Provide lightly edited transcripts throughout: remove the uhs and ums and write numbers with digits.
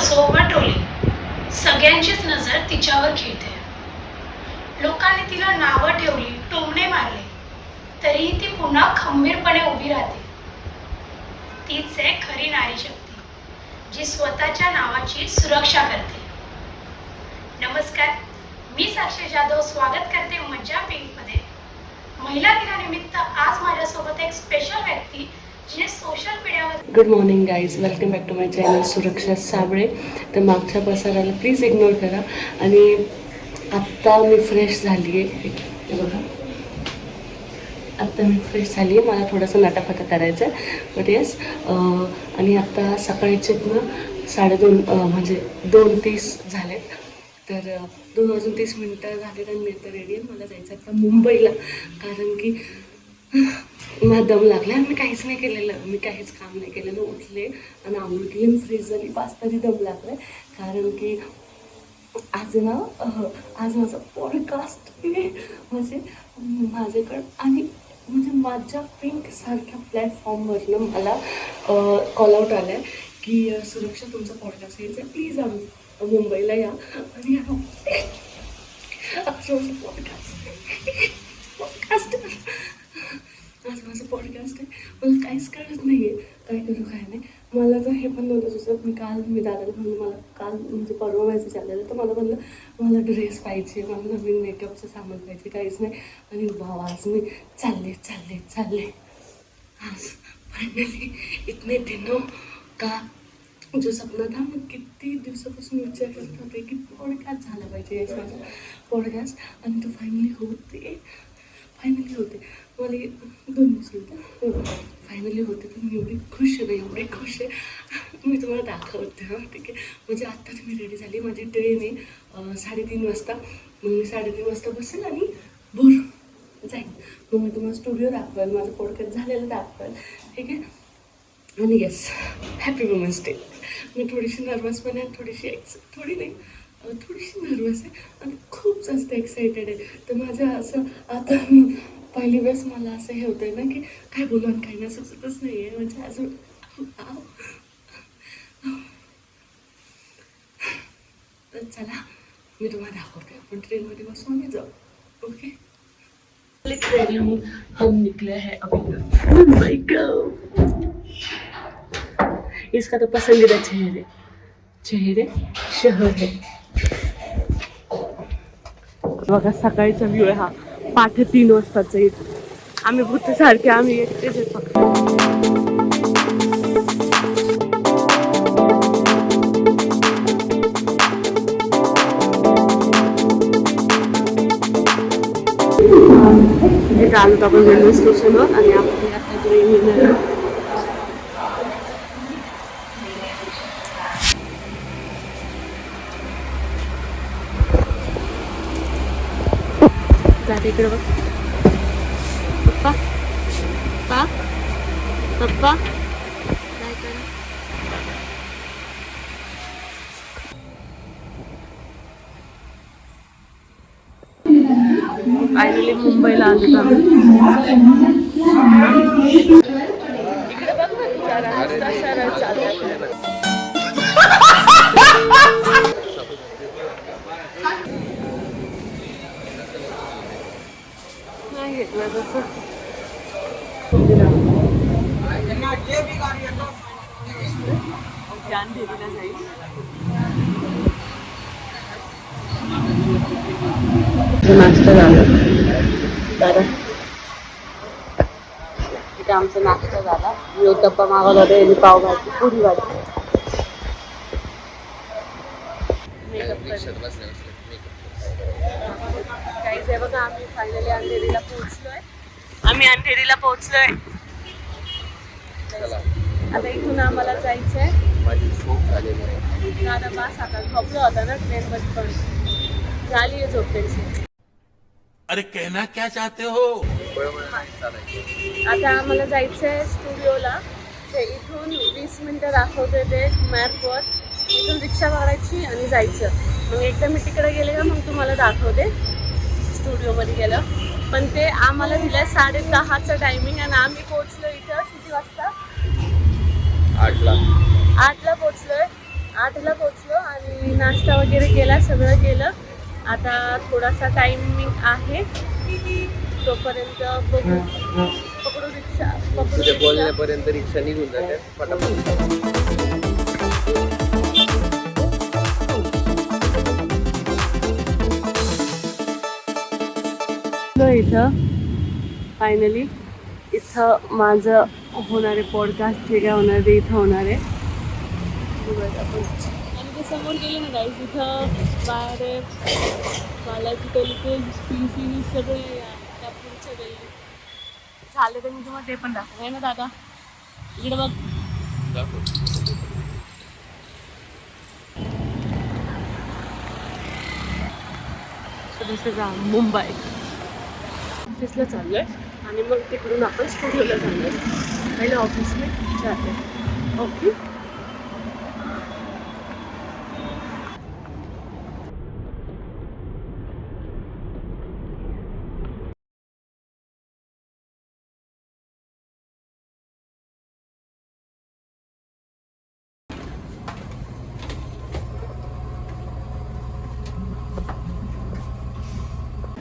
असो वा ट्रोली, सगळ्यांचीच नजर तिच्यावर खेळते. लोकांनी तिला नावं ठेवली, टोमणे मारले, तरीही ती पुन्हा खंबीरपणे उभी राहते. तीच आहे खरी नारी शक्ती, जी स्वतःच्या नावाची सुरक्षा करते. नमस्कार, मी साक्षी जाधव स्वागत करते मज्जा पिंकमध्ये. महिला दिनानिमित्त आज माझ्यासोबत एक स्पेशल व्यक्ती, जिने सोशल मीडियावर. Good morning guys, welcome back to my channel Suraksha Sable. तर मागच्या पसाराला प्लीज इग्नोर करा. आणि आत्ता मी फ्रेश झाली आहे, बघा आत्ता मी फ्रेश झाली आहे. मला थोडंसं नाटाफाटा करायचं आहे, बट येस. आणि आत्ता सकाळचेच ना 2:30 म्हणजे 2:30 झालेत. तर 2:30 झाले आणि मी आता रेडी आहे. मला जायचं आता मुंबईला, कारण की मला दम लागला आणि मी काहीच नाही केलेलं, मी काहीच काम नाही केलेलं. उठले आणि आंघोळ केली, फ्रेश झाली, 5 तरी दम लागला आहे. कारण की आज ना आज माझा पॉडकास्ट आहे, म्हणजे माझ्याकडं आणि म्हणजे माझ्या पिंकसारख्या प्लॅटफॉर्मवरनं मला कॉल आउट आला आहे की सुरक्षा तुमचा पॉडकास्ट यायचा आहे, प्लीज मुंबईला या. आणि पॉडकास्ट आज माझं पॉडकास्ट आहे. मला काहीच कळत नाही आहे काय करू काय नाही. मला तर हे पण नव्हतं सुचत. मी दादाला म्हणलं, मला काल म्हणजे परवा मेसेज आलेलं, तर मला म्हणलं मला ड्रेस पाहिजे, मला नवीन मेकअपचं सामान पाहिजे, काहीच नाही. आणि भाव आज मी चालले आज फायनली इतने दिनों का जो सपना था, मी किती दिवसापासून विचार करत होते की पॉडकास्ट झाला पाहिजे, याच माझा पॉडकास्ट. आणि तो फायनली होते. मला 2 दिवस होतं, फायनली होते. तर मी एवढी खुश आहे. मी तुम्हाला दाखवते. हां ठीक आहे. म्हणजे आत्ता मी रेडी झाली. माझी ट्रेन आहे 3:30 वाजता. मग मी 3:30 वाजता बसेल आणि जाईन. मग मी तुम्हाला स्टुडिओ दाखवेल, माझं पॉडकास्ट झालेलं दाखवेल, ठीक आहे. आणि येस, हॅपी वुमन्स डे. मी थोडीशी नर्वस पण आहे, थोडीशी नर्वस आहे आणि खूप जास्त एक्सायटेड आहे. तर माझं असं आता पहिली वेळेस मला असं हे होतं आहे ना की काय बोलू आणि काही नाही सुचतच नाही आहे. म्हणजे अजून तर चला मी तुम्हाला दाखवते. आपण ट्रेनमध्ये बसू आणि जाऊ. ओके, ट्रेन हम निकले हैं अभी मुंबई को. इसका तो पसंदीदा चेहरे शहर है. बघा सकाळचा व्ह्यू आहे हा, 3:30 वाजताचा. इथं आम्ही भूतसारखे आम्ही एकटेच आहेत फक्त. इथं आलो आपण रेल्वे स्टेशनवर आणि आपण आता ट्रेन येणार. इकडे बघ पप्पा काय करा. फायनली मुंबईला आलो आम्ही. इकडे बघ ना तुझा रस्ता सरळ चालला. नाही घेतलं तसं. अंधेरीला जाईल. नाश्ता झाला दादा, इथे आमचा नाश्ता झाला. मी उत्तप्पा मागवला होता, यांनी पावभाजी पुरी भाजी. काहीच आहे बघा. आम्ही फायनली अंधेरीला पोहोचलोय. आता इथून आम्हाला जायचंय. दादा बास आता झोपला होता ना ट्रेनमध्ये, पण झाली आहे झोप त्याची. अरे कहना क्या चाहते हो. आता आम्हाला जायचंय स्टुडिओला. ते इथून 20 मिनिटं दाखवते ते मॅपवर. इथून रिक्षा भरायची आणि जायचं. मग एकदा मी तिकडे गेले का मग तुम्हाला दाखवते स्टुडिओमध्ये गेलं. पण ते आम्हाला दिलं 10:30चं टायमिंग आणि आम्ही पोहोचलो इथं किती वाजता? 8ला. 8ला पोहोचलोय 8ला पोचलो आणि नाश्ता वगैरे केला, सगळं केलं. आता थोडासा टायमिंग आहे, तोपर्यंत बघू. पकडू रिक्षा. बोलण्यापर्यंत रिक्षा निघून जाते पटापट. इथं फायनली इथं माझं होणार आहे पॉडकास्ट, जे काय होणार ते इथं होणार आहे. बघूया आपण. आणि ते समोर गेले ना गाईस, इथं बाहेर आहे बालाजी टेलिकल पीसी सगळे त्या पुढच्या गल्ली झाले. तर मी तुम्हाला ते पण दाखव आहे ना दादा. इकडे बघ. मुंबई ऑफिसला चाललोय आणि मग तिकडून आपण स्टुडिओला चाललोय. पहिले ऑफिस में जाते. ओके.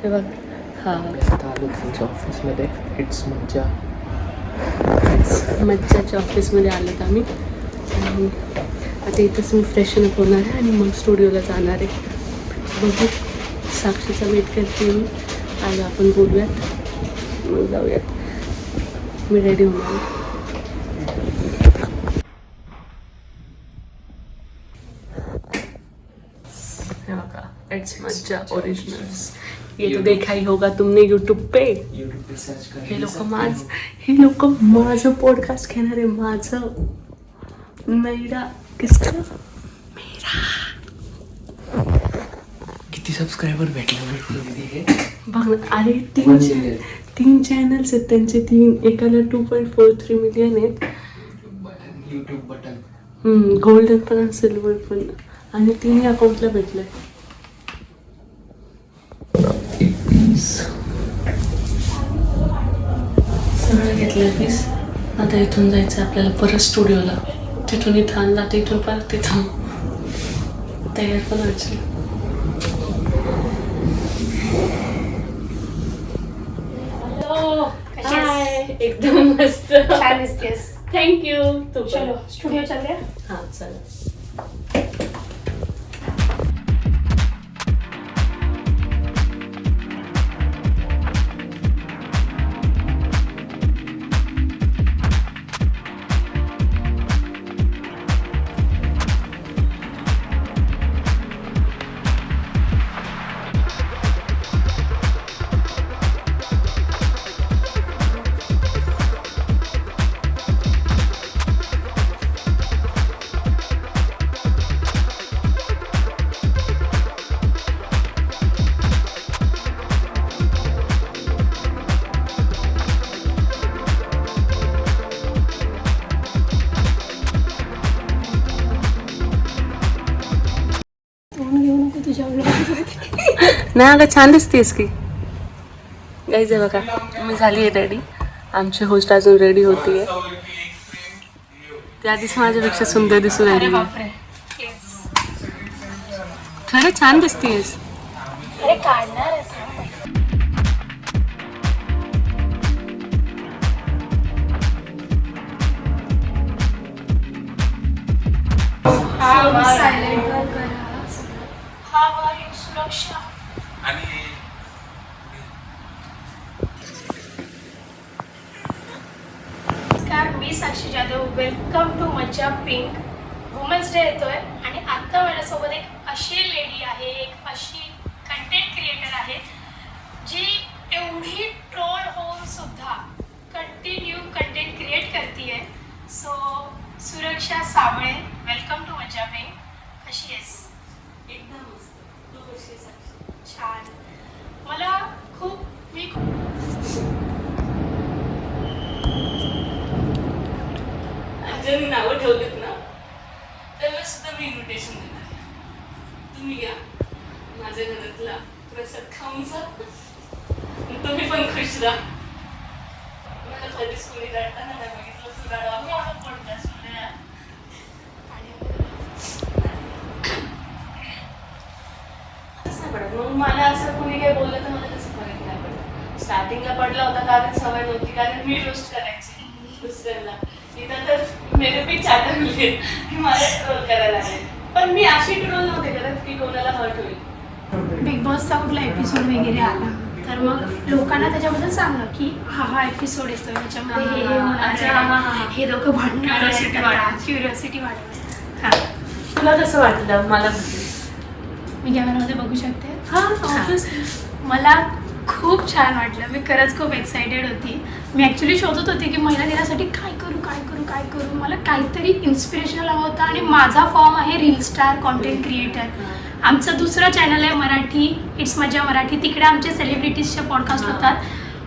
हे बघ. हा आलो त्यांच्या ऑफिसमध्ये. इट्स मज्जाच्या ऑफिसमध्ये आलोत आम्ही आणि आता इथंच मी फ्रेशनअप होणार आहे आणि मग स्टुडिओला जाणार आहे. बघू, साक्षीचा वेट करते मी. आलो आपण बोलूयात, मग जाऊयात. मी रेडी होणार आहे. इट्स मज्जा ओरिजिनल्स. ये तो देखा ही होगा तुमने यूट्यूब पे. सर्च कर. हे लोक माझं पॉडकास्ट घेणार आहे. माझं मेरा किसका मेरा. किती सबस्क्रायबर भेटले बघ ना. अरे तीन चॅनल्स आहेत त्यांचे. एकाला 2.43 मिलियन आहेत. यूट्यूब बटन गोल्डन पण सिल्वर पण, आणि 3 अकाउंटला भेटलंय. सगळं घेतलं फीस. आता इथून जायचं आपल्याला परत स्टुडिओला. तिथून इथं आणला, तर इथून परत तिथं तयार पण व्हायचं. हाय, एकदम मस्त. छान दिसतेस. थँक्यू. तू चलो स्टुडिओ चलते. हां चला. नाही अगं, छान दिसतेस की. गाईज आहे बघा, मी झाली आहे रेडी. आमची होस्ट अजून रेडी होती आहे. त्या आधीच माझ्यापेक्षा सुंदर दिसून राहिली. खरं छान दिसतेस. अरे काढणार सुरक्षा. नमस्कार, मी साक्षी जाधव. वेलकम टू मज्जा पिंक. वुमन्स डे येतोय आणि आता माझ्यासोबत एक अशी लेडी आहे, एक अशी कंटेंट क्रिएटर आहे जी एवढी ट्रोल होऊन सुद्धा कंटिन्यू कंटेंट क्रिएट करते. सो सुरक्षा साबळे, वेलकम टू मज्जा पिंक. कशी आहेस? एकदम मस्त. तू कशी आहेस? छान. मला मी जर नावं ठेवलीत ना त्यावेळेस सुद्धा मी इन्व्हिटेशन देणार. तुम्ही या माझ्या घरातला प्रसाद खाऊन जा. तुम्ही पण खुश राहा. मला कधीच कोणी रडताना नाही बघितलं. तू रडावं पॉडकास्टमध्ये. मग मला असं कोणी काही बोललं तर मला कसं फरक नाही पडत. स्टार्टिंगला पडला होता कारण सवय नव्हती, कारण मी रोस्ट करायची दुसऱ्याला. इथं तर मेरे पे चाटर मिळेल की मला ट्रोल करायला लागेल, पण मी अशी ट्रोल नव्हते करत की कोणाला हर्ट होईल. बिग बॉसचा कुठला एपिसोड वगैरे आला तर मग लोकांना त्याच्याबद्दल सांगणं की हा एपिसोड येतोय, त्याच्यामध्ये हे होणार अच्छा, हा, हा, हा. आहे, हे दोघं भांडणार Curiosity वाढते. क्युरिओसिटी वाढते. हां, तुला कसं वाटलं? मला मी कॅमेरामध्ये बघू शकते. obviously. मला खूप छान वाटलं. मी खरंच खूप एक्सायटेड होती. मी ॲक्च्युली शोधत होते की महिला दिनासाठी काय करू काय करू काय करू. मला काहीतरी इन्स्पिरेशनल हवं होतं आणि माझा फॉर्म आहे रील स्टार कॉन्टेंट क्रिएटर. आमचं दुसरं चॅनल आहे मराठी, इट्स मजा मराठी. तिकडे आमचे सेलिब्रिटीजचे पॉडकास्ट होतात.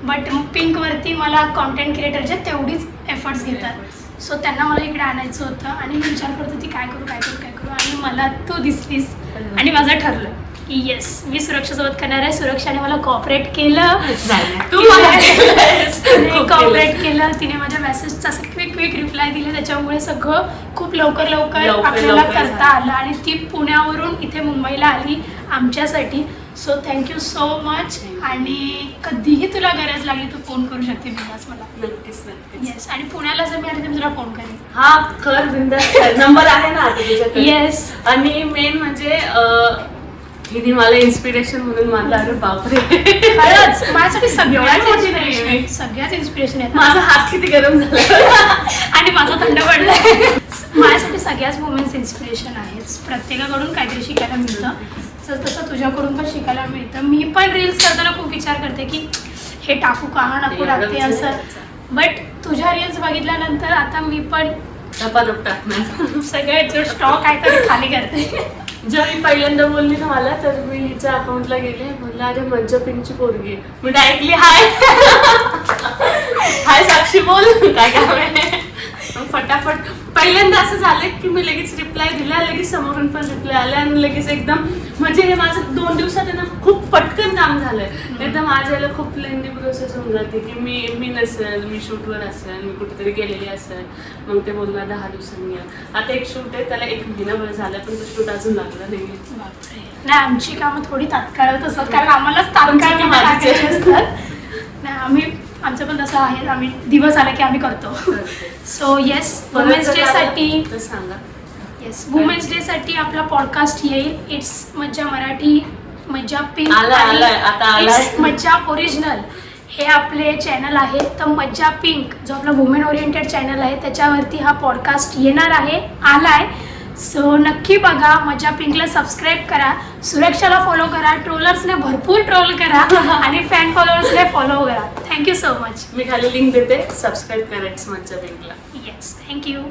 बट पिंकवरती मला कॉन्टेंट क्रिएटरचे तेवढीच एफर्ट्स घेतात. सो त्यांना मला इकडे आणायचं होतं आणि मी विचार करत होती काय करू काय करू काय करू. आणि मला तू दिसलीस आणि माझं ठरलं की येस, मी सुरक्षासोबत करणार आहे. सुरक्षाने मला कॉपरेट केलं. तू मला केलंस. खूप कॉपरेट केलं. तिने माझ्या मेसेजचा असं क्विक रिप्लाय दिले. त्याच्यामुळे सगळं खूप लवकर आपल्याला करता आलं आणि ती पुण्यावरून इथे मुंबईला आली आमच्यासाठी. So thank you so much. आणि कधीही तुला गरज लागली तू फोन करू शकते बिंदास मला. नक्कीच नक्कीच. येस, आणि पुण्याला जर मी आली तर मी तुला फोन करेन. हा कर बिंदास. नंबर आहे ना आता तुझ्याकडे? येस. आणि मेन म्हणजे हिने मला इन्स्पिरेशन म्हणून मानलं. अरे बापरे, खरंच माझ्यासाठी सगळ्याच एवढी मोठी इन्स्पिरेशन नाहीये. आहे. सगळ्याच इन्स्पिरेशन आहेत. माझा हात किती गरम झाला. आणि माझा थंड पडलाय. माझ्यासाठी सगळ्याच वुमेन्स इन्स्पिरेशन आहेत. प्रत्येकाकडून काहीतरी शिकायला मिळतं. तसं तुझ्याकडून पण शिकायला मिळतं. मी पण रील्स करताना खूप विचार करते की हे टाकू का, हा नको टाकते असं. बट तुझ्या रील्स बघितल्यानंतर आता मी पण धपाधप टाकणार. सगळे जो स्टॉक आहे तो खाली करते. जेव्हा मी पहिल्यांदा बोलली ना मला, तर मी हिच्या अकाउंटला गेले. म्हणलं अरे मज्जा पिंकची पोरगी आहे. मी डायरेक्टली हाय साक्षी बोल काय काम आहे. मग फटाफट पहिल्यांदा असं झालं की मी लगेच रिप्लाय दिला, लगेच समोरून पण रिप्लाय आले आणि लगेच एकदम म्हणजे हे माझं 2 दिवसात आहे ना खूप पटकन काम झालंय. एकदम माझ्या याला खूप लेंदी प्रोसेस होऊन जाते की मी नसेल, मी शूटवर असेल, मी कुठेतरी गेलेली असेल. मग ते बोलणार 10 दिवसांनी या. आता एक शूट आहे त्याला 1 महिनाभर झाला, पण तो शूट अजून लागला नाही. नाही, आमची कामं थोडी तात्काळच असतात कारण आम्हालाच तात्काळ कामं टाकायची असतात. नाही, आमचं पण तसं आहे. आम्ही दिवस आला की आम्ही करतो. सो येस, वुमेन्स डेसाठी सांगा. येस, वुमेन्स डेसाठी आपला पॉडकास्ट येईल. इट्स मज्जा मराठी, मज्जा पिंक आलाय, आता आलाय. इट्स मज्जा ओरिजिनल हे आपले चॅनल आहे. तर मज्जा पिंक जो आपला वुमेन ओरिएंटेड चॅनल आहे त्याच्यावरती हा पॉडकास्ट येणार आहे, आलाय. सो नक्की बघा. मज्जा पिंकला सबस्क्राईब करा, सुरक्षाला फॉलो करा, ट्रोलर्सने भरपूर ट्रोल करा आणि फॅन फॉलोअर्सने फॉलो करा. Thank you so much. मी खाली लिंक देते, सबस्क्राईब करायचं मज्जा पिंकला. Yes, thank you.